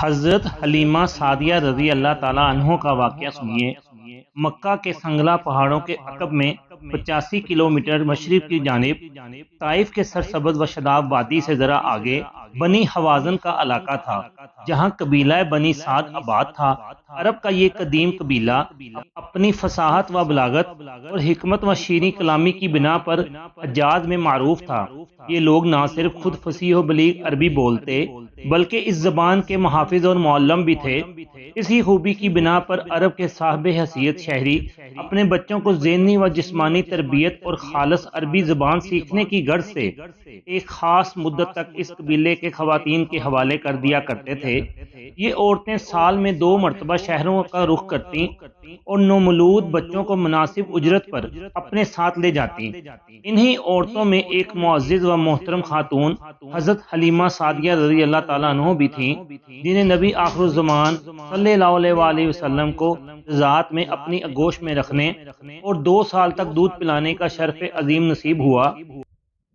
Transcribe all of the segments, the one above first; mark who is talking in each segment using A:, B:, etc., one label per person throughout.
A: حضرت حلیمہ سعدیہ رضی اللہ تعالیٰ عنہ کا واقعہ سنیے۔ مکہ کے سنگلا پہاڑوں کے عقب میں 85 کلومیٹر مشرق کی جانب طائف کے سرسبز و شاداب وادی سے ذرا آگے بنی حوازن کا علاقہ تھا، جہاں قبیلہ بنی سعد آباد تھا۔ عرب کا یہ قدیم قبیلہ اپنی فصاحت و بلاغت اور حکمت و شیریں کلامی کی بنا پر حجاز میں معروف تھا۔ یہ لوگ نہ صرف خود فصیح و بلیغ عربی بولتے بلکہ اس زبان کے محافظ اور معلم بھی تھے۔ اسی خوبی کی بنا پر عرب کے صاحب حیثیت شہری اپنے بچوں کو ذہنی و جسمانی تربیت اور خالص عربی زبان سیکھنے کی غرض سے ایک خاص مدت تک اس قبیلے کے خواتین کے حوالے کر دیا کرتے تھے۔ یہ عورتیں سال میں 2 مرتبہ شہروں کا رخ کرتی اور نومولود بچوں کو مناسب اجرت پر اپنے ساتھ لے جاتی۔ انہی عورتوں میں ایک معزز و محترم خاتون حضرت حلیمہ سعدیہ رضی اللہ تعالیٰ عنہ بھی تھیں، جنہیں نبی آخر الزمان صلی اللہ علیہ وآلہ وسلم کو ذات میں اپنی آغوش میں رکھنے اور 2 سال تک دودھ پلانے کا شرف عظیم نصیب ہوا۔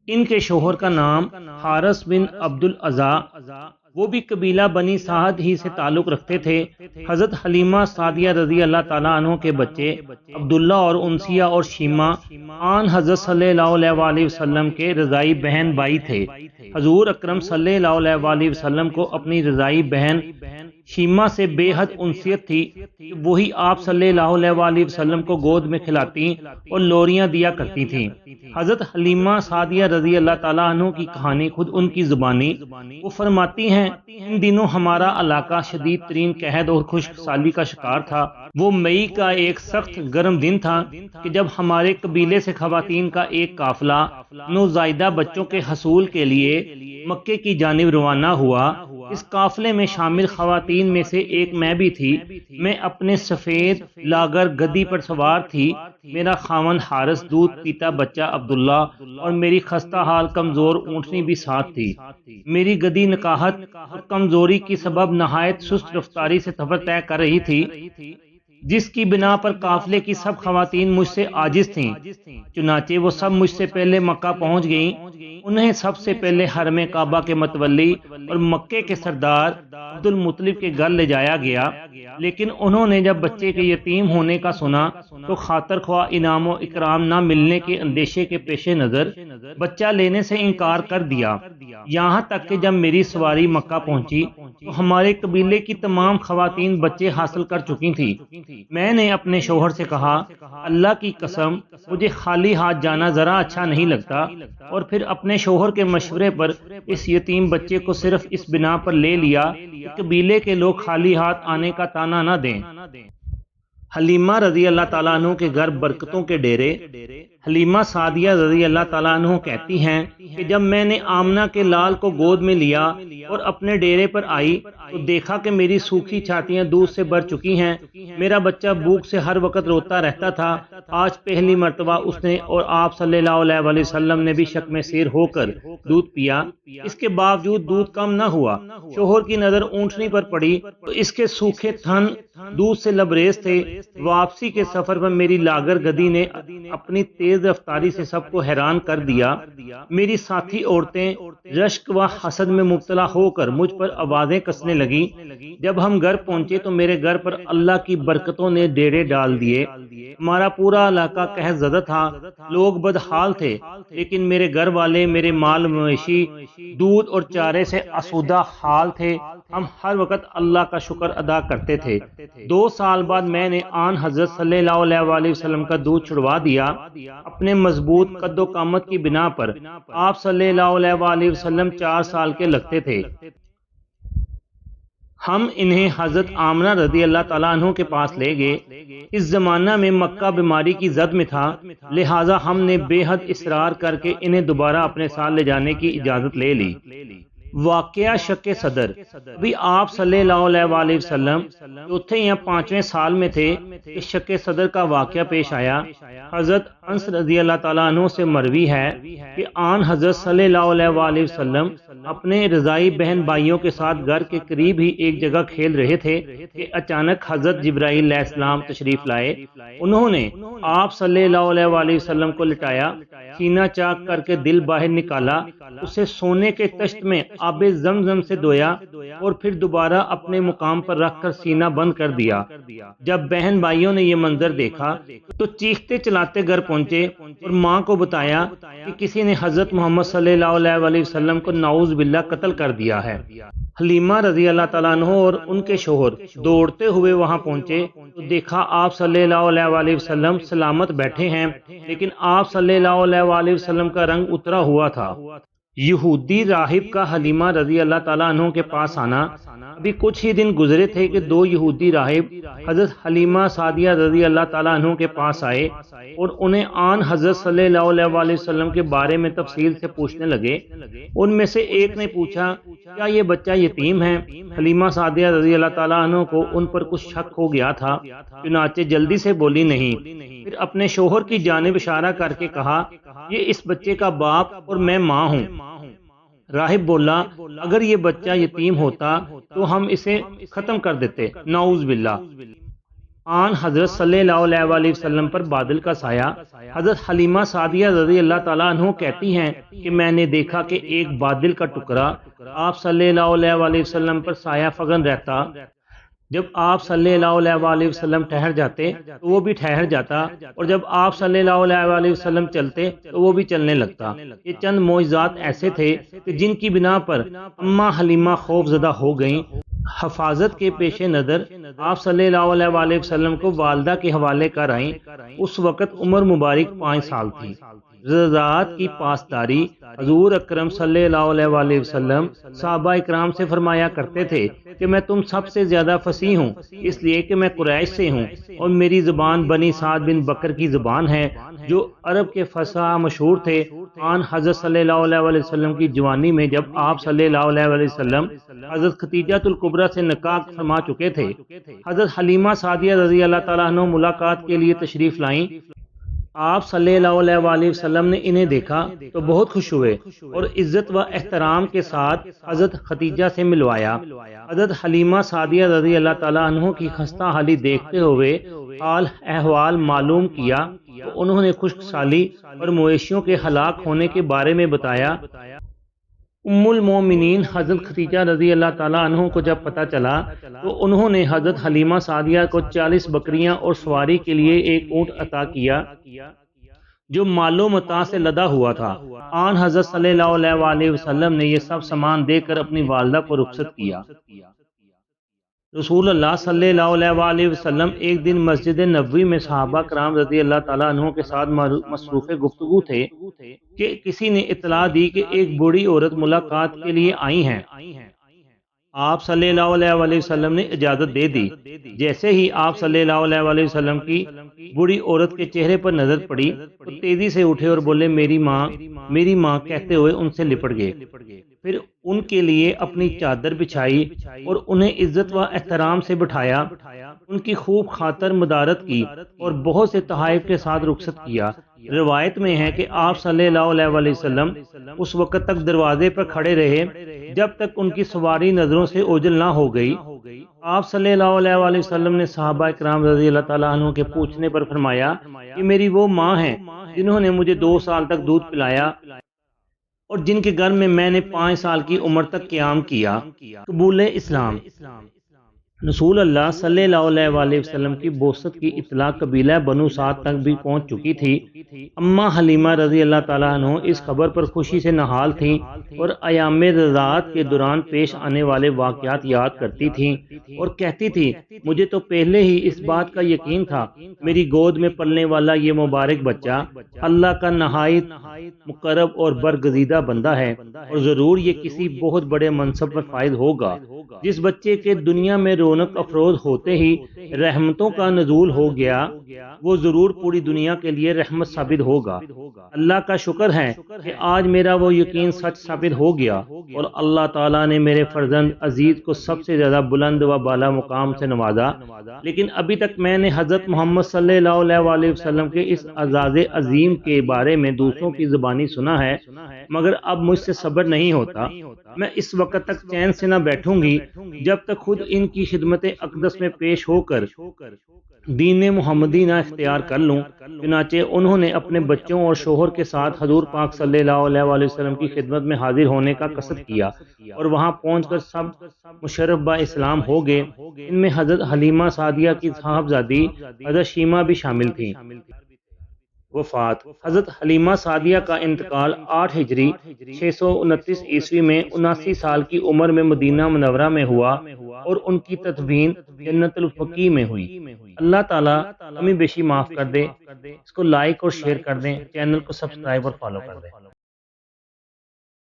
A: ان کے شوہر کا نام حارث بن عبد العزا، وہ بھی قبیلہ بنی سعد ہی سے تعلق رکھتے تھے۔ حضرت حلیمہ سعدیہ رضی اللہ تعالیٰ عنہ کے بچے عبداللہ اور انسیہ اور شیمہ آن حضرت صلی اللہ علیہ وآلہ وسلم کے رضائی بہن بھائی تھے۔ حضور اکرم صلی اللہ علیہ وآلہ وسلم کو اپنی رضائی بہن شیمہ سے بے حد انسیت تھی کہ وہی آپ صلی اللہ علیہ وآلہ وسلم کو گود میں کھلاتی اور لوریاں دیا کرتی تھیں۔ حضرت حلیمہ سعدیہ رضی اللہ تعالیٰ عنہ کی کہانی خود ان کی زبانی۔ وہ فرماتی ہیں، ان دنوں ہمارا علاقہ شدید ترین قحط اور خشک سالی کا شکار تھا۔ وہ مئی کا ایک سخت گرم دن تھا کہ جب ہمارے قبیلے سے خواتین کا ایک قافلہ نوزائیدہ بچوں کے حصول کے لیے مکے کی جانب روانہ ہوا۔ اس قافلے میں شامل خواتین میں سے ایک میں بھی تھی۔ میں اپنے سفید لاغر گدی پر سوار تھی، میرا خاوند حارث دودھ پیتا بچہ عبداللہ اور میری خستہ حال کمزور اونٹنی بھی ساتھ تھی۔ میری گدی نکاہت اور کمزوری کی سبب نہایت سست رفتاری سے سفر طے کر رہی تھی، جس کی بنا پر قافلے کی سب خواتین مجھ سے عاجز تھیں۔ چنانچہ وہ سب مجھ سے پہلے مکہ پہنچ گئیں۔ انہیں سب سے پہلے حرم کعبہ کے متولی اور مکے کے سردار عبد المطلب کے گھر لے جایا گیا، لیکن انہوں نے جب بچے کے یتیم ہونے کا سنا تو خاطر خواہ انعام و اکرام نہ ملنے کے اندیشے کے پیش نظر بچہ لینے سے انکار کر دیا۔ یہاں تک کہ جب میری سواری مکہ پہنچی تو ہمارے قبیلے کی تمام خواتین بچے حاصل کر چکی تھیں۔ میں نے اپنے شوہر سے کہا، اللہ کی قسم مجھے خالی ہاتھ جانا ذرا اچھا نہیں لگتا، اور پھر اپنے شوہر کے مشورے پر اس یتیم بچے کو صرف اس بنا پر لے لیا کہ قبیلے کے لوگ خالی ہاتھ آنے کا طعنہ نہ دیں۔ حلیمہ رضی اللہ تعالیٰ عنہ کے گھر برکتوں کے ڈیرے۔ حلیمہ سعدیہ رضی اللہ تعالیٰ عنہ کہتی ہیں کہ جب میں نے آمنہ کے لال کو گود میں لیا اور اپنے ڈیرے پر آئی تو دیکھا کہ میری سوکھی چھاتیاں دودھ سے بھر چکی ہیں۔ میرا بچہ بھوک سے ہر وقت روتا رہتا تھا۔ آج پہلی مرتبہ اس نے اور آپ صلی اللہ علیہ وآلہ وسلم نے بھی شک میں سیر ہو کر دودھ پیا۔ اس کے باوجود دودھ کم نہ ہوا۔ شوہر کی نظر اونٹنی پر پڑی تو اس کے سوکھے تھن دودھ سے لبریز تھے۔ واپسی کے سفر پر میری لاغر گدی نے اپنی تیز رفتاری سے سب کو حیران کر دیا۔ میری ساتھی عورتیں رشک و حسد میں مبتلا ہو کر مجھ پر آوازیں کسنے لگیں۔ جب ہم گھر پہنچے تو میرے گھر پر اللہ کی برکتوں نے ڈیرے ڈال دیے۔ ہمارا پورا علاقہ قحط زدہ تھا، لوگ بدحال تھے، لیکن میرے گھر والے میرے مال مویشی دودھ اور چارے سے آسودہ حال تھے۔ ہم ہر وقت اللہ کا شکر ادا کرتے تھے۔ 2 سال بعد میں نے آن حضرت صلی اللہ علیہ وآلہ وسلم کا دودھ چھڑوا دیا۔ اپنے مضبوط قد و قامت کی بنا پر آپ صلی اللہ علیہ وآلہ وسلم 4 سال کے لگتے تھے۔ ہم انہیں حضرت آمنہ رضی اللہ تعالیٰ عنہ کے پاس لے گئے۔ اس زمانہ میں مکہ بیماری کی زد میں تھا، لہٰذا ہم نے بے حد اصرار کر کے انہیں دوبارہ اپنے ساتھ لے جانے کی اجازت لے لی۔ واقعہ شک صدر۔ ابھی آپ صلی اللہ علیہ وآلہ وسلم 4 یا 5ویں سال میں تھے کہ شک صدر کا واقعہ پیش آیا۔ حضرت انس رضی اللہ تعالیٰ عنہ سے مروی ہے کہ آن حضرت صلی اللہ علیہ وآلہ وسلم اپنے رضائی بہن بھائیوں کے ساتھ گھر کے قریب ہی ایک جگہ کھیل رہے تھے کہ اچانک حضرت جبرائیل علیہ السلام تشریف لائے۔ انہوں نے آپ صلی اللہ علیہ وآلہ وسلم کو لٹایا، سینہ چاک کر کے دل باہر نکالا، اسے سونے کے تشت میں آب زمزم سے دھویا اور پھر دوبارہ اپنے مقام پر رکھ کر سینہ بند کر دیا۔ جب بہن بھائیوں نے یہ منظر دیکھا تو چیختے چلاتے گھر پہنچے اور ماں کو بتایا کہ کسی نے حضرت محمد صلی اللہ علیہ وسلم کو نعوذ باللہ قتل کر دیا ہے۔ حلیمہ رضی اللہ تعالیٰ عنہ اور ان کے شوہر دوڑتے ہوئے وہاں پہنچے تو دیکھا آپ صلی اللہ علیہ وسلم سلامت بیٹھے ہیں، لیکن آپ صلی اللہ علیہ وسلم کا رنگ اترا ہوا تھا۔ یہودی راہب کا حلیمہ رضی اللہ تعالیٰ عنہ کے پاس آنا۔ ابھی کچھ ہی دن گزرے تھے کہ دو یہودی راہب حضرت حلیمہ سعدیہ رضی اللہ تعالیٰ عنہ کے پاس آئے اور انہیں آن حضرت صلی اللہ علیہ وسلم کے بارے میں تفصیل سے پوچھنے لگے۔ ان میں سے ایک نے پوچھا، کیا یہ بچہ یتیم ہے؟ حلیمہ سعدیہ رضی اللہ تعالیٰ عنہ کو ان پر کچھ شک ہو گیا تھا، چنانچہ جلدی سے بولی نہیں۔ پھر اپنے شوہر کی جانب اشارہ کر کے کہا، یہ اس بچے کا باپ اور میں ماں ہوں۔ راہب بولا، اگر یہ بچہ یتیم ہوتا تو ہم اسے ختم کر دیتے، نعوذ باللہ۔ آن حضرت صلی اللہ علیہ وسلم پر بادل کا سایہ۔ حضرت حلیمہ سعدیہ رضی اللہ تعالیٰ عنہ کہتی ہیں کہ میں نے دیکھا کہ ایک بادل کا ٹکڑا آپ صلی اللہ علیہ وسلم پر سایہ فگن رہتا۔ جب آپ صلی اللہ علیہ وسلم ٹھہر جاتے تو وہ بھی ٹھہر جاتا، اور جب آپ صلی اللہ علیہ وسلم چلتے تو وہ بھی چلنے لگتا۔ یہ چند معجزات ایسے تھے کہ جن کی بنا پر اماں حلیمہ خوف زدہ ہو گئیں۔ حفاظت کے پیش نظر آپ صلی اللہ علیہ وسلم کو والدہ کے حوالے کر آئیں۔ اس وقت عمر مبارک 5 سال تھی۔ رضاعت کی پاسداری حضور اکرم صلی اللہ علیہ وسلم صحابہ اکرام سے فرمایا کرتے تھے کہ میں تم سب سے زیادہ فصیح ہوں، اس لیے کہ میں قریش سے ہوں اور میری زبان بنی سعد بن بکر کی زبان ہے، جو عرب کے فصاح مشہور تھے۔ آن حضرت صلی اللہ علیہ وسلم کی جوانی میں جب آپ صلی اللہ علیہ وسلم حضرت خدیجہ الکبریٰ سے نکاح فرما چکے تھے، حضرت حلیمہ سعدیہ رضی اللہ تعالیٰ عنہ ملاقات کے لیے تشریف لائیں۔ آپ صلی اللہ علیہ وسلم نے انہیں دیکھا تو بہت خوش ہوئے اور عزت و احترام کے ساتھ حضرت خدیجہ سے ملوایا۔ حضرت حلیمہ سعدیہ رضی اللہ تعالیٰ عنہ کی خستہ حالی دیکھتے ہوئے حال احوال معلوم کیا تو انہوں نے خشک سالی اور مویشیوں کے ہلاک ہونے کے بارے میں بتایا۔ ام المومنین حضرت خدیجہ رضی اللہ تعالیٰ عنہ کو جب پتہ چلا تو انہوں نے حضرت حلیمہ سعدیہ کو 40 بکریاں اور سواری کے لیے ایک اونٹ عطا کیا جو مال و متاع سے لدا ہوا تھا۔ آن حضرت صلی اللہ علیہ وسلم نے یہ سب سامان دے کر اپنی والدہ کو رخصت کیا۔ رسول اللہ صلی اللہ علیہ وسلم ایک دن مسجد نبوی میں صحابہ کرام رضی اللہ تعالیٰ عنہ کے ساتھ مصروف گفتگو تھے کہ کسی نے اطلاع دی کہ ایک بوڑھی عورت ملاقات کے لیے آئی ہیں۔ آپ صلی اللہ علیہ وسلم نے اجازت دے دی۔ جیسے ہی آپ صلی اللہ علیہ وسلم کی بوڑھی عورت کے چہرے پر نظر پڑی تو تیزی سے اٹھے اور بولے، میری ماں کہتے ہوئے ان سے لپٹ گئے۔ پھر ان کے لیے اپنی چادر بچھائی اور انہیں عزت و احترام سے بٹھایا، ان کی خوب خاطر مدارت کی اور بہت سے تحائف کے ساتھ رخصت کیا۔ روایت میں ہے کہ آپ صلی اللہ علیہ وسلم اس وقت تک دروازے پر کھڑے رہے جب تک ان کی سواری نظروں سے اوجھل نہ ہو گئی۔ آپ صلی اللہ علیہ وسلم نے صحابہ اکرام رضی اللہ تعالیٰ عنہ کے پوچھنے پر فرمایا کہ میری وہ ماں ہیں جنہوں نے مجھے 2 سال تک دودھ پلایا اور جن کے گھر میں میں نے 5 سال کی عمر تک قیام کیا۔ قبول اسلام۔ رسول اللہ صلی اللہ علیہ وسلم کی بعثت کی اطلاع قبیلہ بنو سعد تک بھی پہنچ چکی تھی۔ اماں حلیمہ رضی اللہ تعالیٰ عنہ اس خبر پر خوشی سے نہال تھیں اور ایام رضاعت کے دوران پیش آنے والے واقعات یاد کرتی تھیں اور کہتی تھی، مجھے تو پہلے ہی اس بات کا یقین تھا میری گود میں پلنے والا یہ مبارک بچہ اللہ کا نہایت مقرب اور برگزیدہ بندہ ہے اور ضرور یہ کسی بہت بڑے منصب پر فائز ہوگا۔ جس بچے کے دنیا میں رونق افروز ہوتے ہی رحمتوں کا نزول ہو گیا وہ ضرور پوری دنیا کے لیے رحمت ثابت ہوگا۔ اللہ کا شکر ہے کہ آج میرا وہ یقین سچ ثابت ہو گیا اور اللہ تعالیٰ نے میرے فرزند عزیز کو سب سے زیادہ بلند و بالا مقام سے نوازا، لیکن ابھی تک میں نے حضرت محمد صلی اللہ علیہ وسلم کے اس اعزاز عظیم کے بارے میں دوسروں کی زبانی سنا ہے، مگر اب مجھ سے صبر نہیں ہوتا۔ میں اس وقت تک چین سے نہ بیٹھوں گی جب تک خود ان کی خدمت اقدس میں پیش ہو کر دین محمدی نہ اختیار کر لوں، چنانچہ انہوں نے اپنے بچوں اور شوہر کے ساتھ حضور پاک صلی اللہ علیہ وآلہ وسلم کی خدمت میں حاضر ہونے کا قصد کیا، اور وہاں پہنچ کر سب مشرف با اسلام ہو گئے۔ ان میں حضرت حلیمہ سعدیہ کی صاحبزادی حضرت شیمہ بھی شامل تھیں۔ وفات: حضرت حلیمہ سعدیہ کا انتقال 8 ہجری 629 عیسوی میں 79 سال کی عمر میں مدینہ منورہ میں ہوا، اور ان کی تدفین جنت البقیع میں ہوئی۔ اللہ تعالیٰ کمی بیشی معاف کر دے۔ اس کو لائک اور شیئر کر دیں، چینل کو سبسکرائب اور فالو کر دیں۔